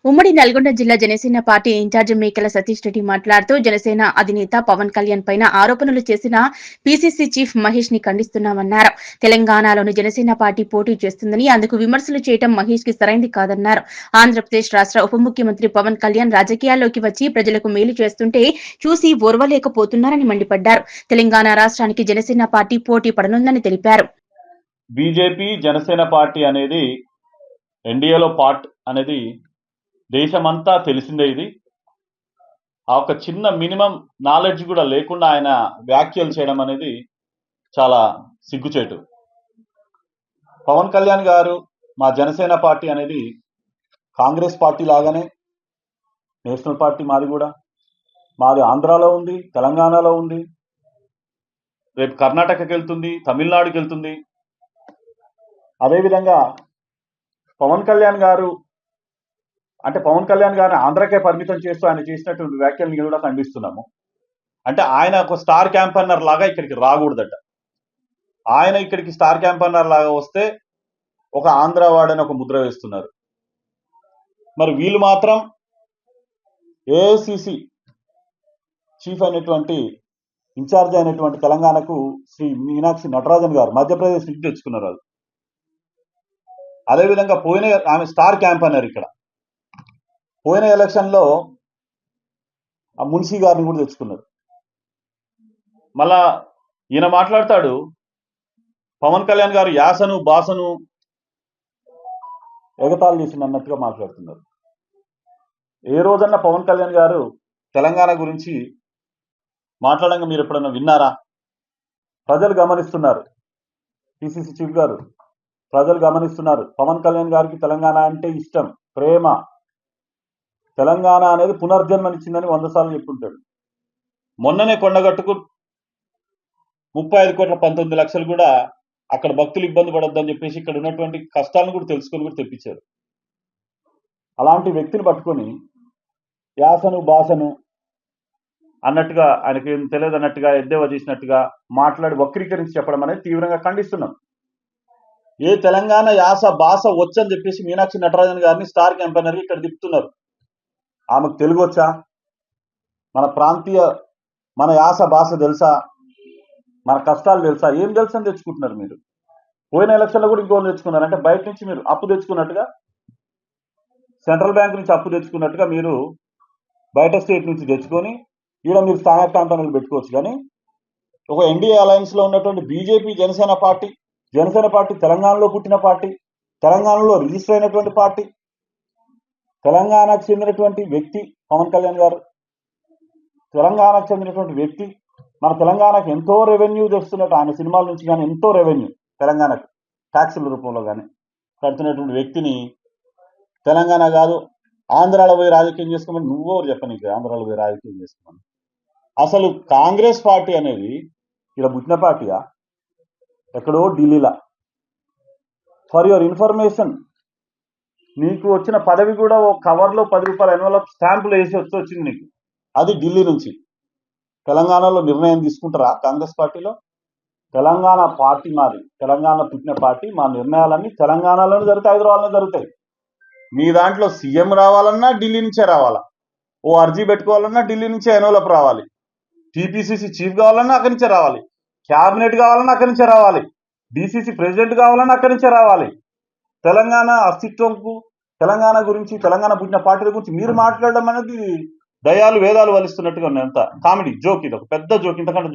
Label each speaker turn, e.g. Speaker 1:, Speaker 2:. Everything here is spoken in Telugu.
Speaker 1: ఉమ్మడి నల్గొండ జిల్లా జనసేన పార్టీ ఇన్ఛార్జి మేకల సతీష్ రెడ్డి మాట్లాడుతూ జనసేన అధినేత పవన్ కళ్యాణ్ పైన ఆరోపణలు చేసిన పీసీసీ చీఫ్ మహేష్ ని ఖండిస్తున్నామన్నారు. తెలంగాణలోని జనసేన పార్టీ పోటీ చేస్తుందని అందుకు విమర్శలు చేయడం మహేష్ కి సరైంది కాదన్నారు. ఆంధ్రప్రదేశ్ రాష్ట్ర ఉప ముఖ్యమంత్రి పవన్ కళ్యాణ్ రాజకీయాల్లోకి వచ్చి ప్రజలకు మేలు చేస్తుంటే చూసి ఓర్వలేకపోతున్నారని మండిపడ్డారు. తెలంగాణ రాష్ట్రానికి జనసేన పార్టీ పోటీ పడనుందని తెలిపారు.
Speaker 2: బీజేపీ జనసేన పార్టీ అనేది ఎన్డీఏలో పార్ట్ అనేది దేశమంతా తెలిసిందే. ఇది ఆ ఒక చిన్న మినిమం నాలెడ్జ్ కూడా లేకుండా ఆయన వ్యాఖ్యలు చేయడం అనేది చాలా సిగ్గుచేటు. పవన్ కళ్యాణ్ గారు మా జనసేన పార్టీ అనేది కాంగ్రెస్ పార్టీ లాగానే నేషనల్ పార్టీ మాది కూడా. మాది ఆంధ్రాలో ఉంది, తెలంగాణలో ఉంది, రేపు కర్ణాటకకి వెళ్తుంది, తమిళనాడుకి వెళ్తుంది. అదేవిధంగా పవన్ కళ్యాణ్ గారు ఆంధ్రాకే పరిమితం చేస్తూ ఆయన చేసినటువంటి వ్యాఖ్యలను కూడా ఖండిస్తున్నాము. అంటే ఆయన ఒక స్టార్ క్యాంపైనర్ లాగా ఇక్కడికి రాకూడదట. ఆయన ఇక్కడికి స్టార్ క్యాంపైనర్ లాగా వస్తే ఒక ఆంధ్రవాడని ఒక ముద్ర వేస్తున్నారు. మరి వీళ్ళు మాత్రం ఏఐసిసి చీఫ్ అయినటువంటి ఇన్ఛార్జ్ అయినటువంటి తెలంగాణకు శ్రీ మీనాక్షి నటరాజన్ గారు మధ్యప్రదేశ్ నుంచి తెచ్చుకున్నారు. వాళ్ళు అదేవిధంగా ఆమె స్టార్ క్యాంపైనర్. ఇక్కడ పోయిన ఎలక్షన్లో ఆ మున్షి గారిని కూడా తెచ్చుకున్నారు. మళ్ళా ఈయన మాట్లాడతాడు, పవన్ కళ్యాణ్ గారు యాసను భాషను ఎగతాళి చేసినట్టుగా మాట్లాడుతున్నారు. ఏ రోజన్నా పవన్ కళ్యాణ్ గారు తెలంగాణ గురించి మాట్లాడంగా మీరు ఎప్పుడన్నా విన్నారా? ప్రజలు గమనిస్తున్నారు. పిసిసి చీఫ్ గారు ప్రజలు గమనిస్తున్నారు. పవన్ కళ్యాణ్ గారికి తెలంగాణ అంటే ఇష్టం, ప్రేమ. తెలంగాణ అనేది పునర్జన్మనిచ్చిందని 100 సార్లు చెప్పుంటాడు. మొన్ననే కొండగట్టుకు 35,19,00,000 కూడా అక్కడ భక్తులు ఇబ్బంది పడొద్దని చెప్పేసి ఇక్కడ ఉన్నటువంటి కష్టాలను కూడా తెలుసుకొని కూడా తెప్పించారు. అలాంటి వ్యక్తిని పట్టుకొని యాసను భాషను అన్నట్టుగా, ఆయనకి ఏం తెలియదు అన్నట్టుగా, ఎద్దేవా చేసినట్టుగా మాట్లాడి వక్రీకరించి చెప్పడం అనేది తీవ్రంగా ఖండిస్తున్నాం. ఏ తెలంగాణ యాస భాష వచ్చని చెప్పేసి మీనాక్షి నటరాజన్ గారిని స్టార్ క్యాంపైనర్గా ఇక్కడ తిప్పుతున్నారు. ఆమెకు తెలుగు వచ్చా? మన యాస భాష తెలుసా? మన కష్టాలు తెలుసా? ఏం తెలుసు అని తెచ్చుకుంటున్నారు మీరు. పోయిన ఎలక్షన్లో కూడా ఇంకోళ్ళు తెచ్చుకున్నారు. అంటే బయట నుంచి మీరు అప్పు తెచ్చుకున్నట్టుగా, సెంట్రల్ బ్యాంక్ నుంచి అప్పు తెచ్చుకున్నట్టుగా మీరు బయట స్టేట్ నుంచి తెచ్చుకొని ఈడ మీరు స్థానిక క్యాంపైనర్లు పెట్టుకోవచ్చు. కానీ ఒక ఎన్డీఏ అలయన్స్లో ఉన్నటువంటి బీజేపీ జనసేన పార్టీ తెలంగాణలో పుట్టిన పార్టీ, తెలంగాణలో రిజిస్టర్ అయినటువంటి పార్టీ, తెలంగాణకు చెందినటువంటి వ్యక్తి పవన్ కళ్యాణ్ గారు. తెలంగాణకు చెందినటువంటి వ్యక్తి మన తెలంగాణకు ఎంతో రెవెన్యూ తెస్తున్నట్టు, ఆయన సినిమాల నుంచి కానీ ఎంతో రెవెన్యూ తెలంగాణకు ట్యాక్సుల రూపంలో కానీ కడుతున్నటువంటి వ్యక్తిని తెలంగాణ కాదు ఆంధ్రాలో పోయి రాజకీయం చేసుకోమని నువ్వెవరు చెప్పని? ఆంధ్రాలో పోయి రాజకీయం చేసుకోమని. అసలు కాంగ్రెస్ పార్టీ అనేది ఇలా పుట్టిన పార్టీయా? ఎక్కడో ఢిల్లీలా. ఫర్ యువర్ ఇన్ఫర్మేషన్, నీకు వచ్చిన పదవి కూడా ఓ కవర్లో 10 రూపాయల ఎన్వలప్ స్టాంపులు వేసి వచ్చింది నీకు. అది ఢిల్లీ నుంచి. తెలంగాణలో నిర్ణయం తీసుకుంటారా కాంగ్రెస్ పార్టీలో? తెలంగాణ పార్టీ మాది, తెలంగాణ పుట్టిన పార్టీ. మా నిర్ణయాలన్నీ తెలంగాణలోనే జరుగుతాయి, హైదరాబాద్లో జరుగుతాయి. మీ దాంట్లో సీఎం రావాలన్నా ఢిల్లీ నుంచే రావాలా, ఓ అర్జీ పెట్టుకోవాలన్నా ఢిల్లీ నుంచే ఎన్వలప్ రావాలి, టీపీసీసీ చీఫ్ కావాలన్నా అక్కడి నుంచే రావాలి, క్యాబినెట్ కావాలన్నా అక్కడి నుంచే రావాలి, డీసీసీ ప్రెసిడెంట్ కావాలన్నా అక్కడి నుంచే రావాలి. తెలంగాణ అస్తిత్వంకు, తెలంగాణ గురించి, తెలంగాణ పుట్టిన పార్టీల గురించి మీరు మాట్లాడడం అనేది దయాలు వేదాలు వలిస్తున్నట్టుగా ఉన్నది. అంత కామెడీ జోక్, ఇది ఒక పెద్ద జోక్. ఇంతకంటే